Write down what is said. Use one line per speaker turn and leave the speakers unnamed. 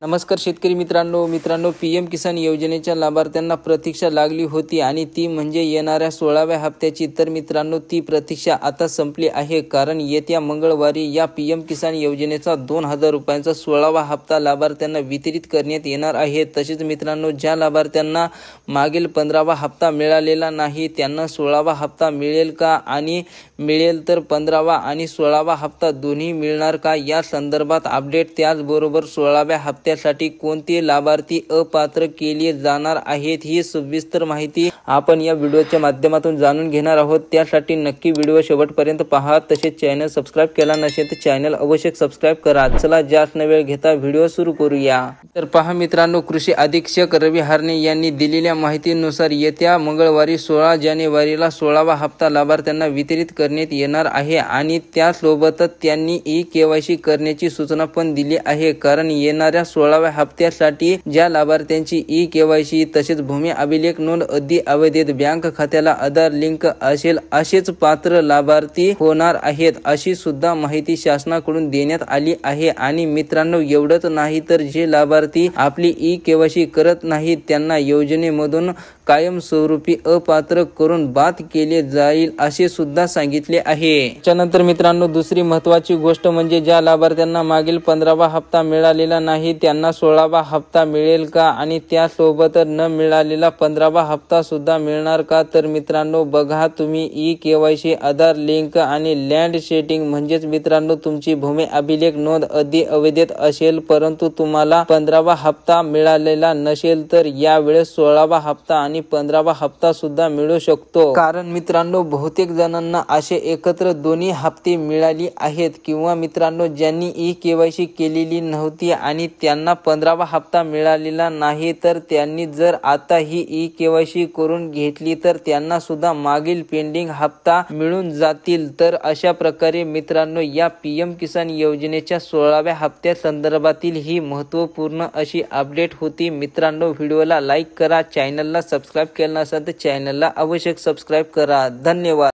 नमस्कार शेतकरी मित्रांनो पीएम किसान योजनेच्या लाभार्थ्यांना प्रतीक्षा लागली होती आणि ती म्हणजे येणाऱ्या 16व्या हप्त्याची। तर मित्रांनो ती प्रतीक्षा आता संपली आहे, कारण येत्या मंगळवारी या पीएम किसान योजनेचा 2000 रुपयांचा 16वा हप्ता लाभार्थ्यांना वितरित करण्यात येणार आहे। तसेच मित्रांनो, ज्या लाभार्थ्यांना मागील 15वा हप्ता मिळालेला नाही त्यांना 16वा हप्ता मिळेल का, आणि मिळेल तर 15वा आणि 16वा हप्ता दोन्ही मिळणार का, या संदर्भात अपडेट। त्याचबरोबर 16व्या हप्त्यासाठी कोणते लाभार्थी अपात्र केले जाणार आहेत, ही सविस्तर माहिती आपण या व्हिडिओच्या माध्यमातून जाणून घेणार आहोत। त्यासाठी नक्की व्हिडिओ शेवटपर्यंत पहा। तसेच चॅनल सबस्क्राइब केला नसेल तर चॅनल अवश्य सबस्क्राइब करा। चला जास्त न वेळ घेता व्हिडिओ सुरू करूया। तर पहा मित्रांनो, कृषी अधीक्षक रवी हरणे यांनी दिलेल्या माहितीनुसार येत्या मंगळवारी 16 जानेवारीला 16वा हप्ता लाभार्थ्यांना वितरित करण्यात येणार आहे आणि त्यासोबतच त्यांनी ई-केवायसी करण्याची सूचना पण दिली आहे, कारण येणाऱ्या 16व्या हप्त्यासाठी ज्या लाभार्थ्यांची ई-केवायसी तसेच भूमी अभिलेख नोंद अद्ययावत बँक खात्याला आधार लिंक असेल असेच पात्र लाभार्थी होणार आहेत, अशी सुद्धा माहिती शासनाकडून देण्यात आली आहे। आणि मित्रांनो, एवढंच नाही तर जे लाभार्थी आपली ई-केवायसी करत नाहीत त्यांना योजनेमधून कायमस्वरूपी अपात्र करून बाद केले जाईल, असे सुद्धा सांगितले आहे। त्यानंतर मित्रांनो, दुसरी महत्त्वाची गोष्ट म्हणजे ज्या लाभार्थ्यांना मागील 15वा हप्ता मिळालेला नाही त्यांना 16वा हप्ता मिळेल का, आणि त्यासोबत न मिळालेला 15वा हप्ता सुद्धा मिळणार का। तर मित्रांनो बघा, तुम्ही ई-केवायसी, आधार लिंक आणि लँड सेटिंग म्हणजेच मित्रांनो तुमची भूमी अभिलेख नोंद अद्ययावत असेल परंतु तुम्हाला 15वा हप्ता मिळालेला नसेल तर यावेळेस 16वा हप्ता आणि 15वा हप्ता सुद्धा मिळू शकतो। कारण मित्रांनो, बहुतेक जणांना असे एकत्र दोन्ही हप्ते मिळाली आहेत, किंवा मित्रांनो ज्यांनी ई-केवायसी केलेली नव्हती आणि त्यांना 15वा हप्ता मिळालेला नाही, तर त्यांनी जर आता ही ई-केवायसी करून घेतली तर त्यांना सुद्धा मागील पेंडिंग हप्ता मिळून जातील। तर अशा प्रकारे मित्रांनो, या पीएम किसान योजनेच्या 16व्या हप्त्या संदर्भातील ही महत्त्वपूर्ण अशी अपडेट होती। मित्रांनो, व्हिडिओला लाईक करा, चॅनलला सबस्क्राइब केलं नसेल तर चॅनलला अवश्य सबस्क्राइब करा। धन्यवाद।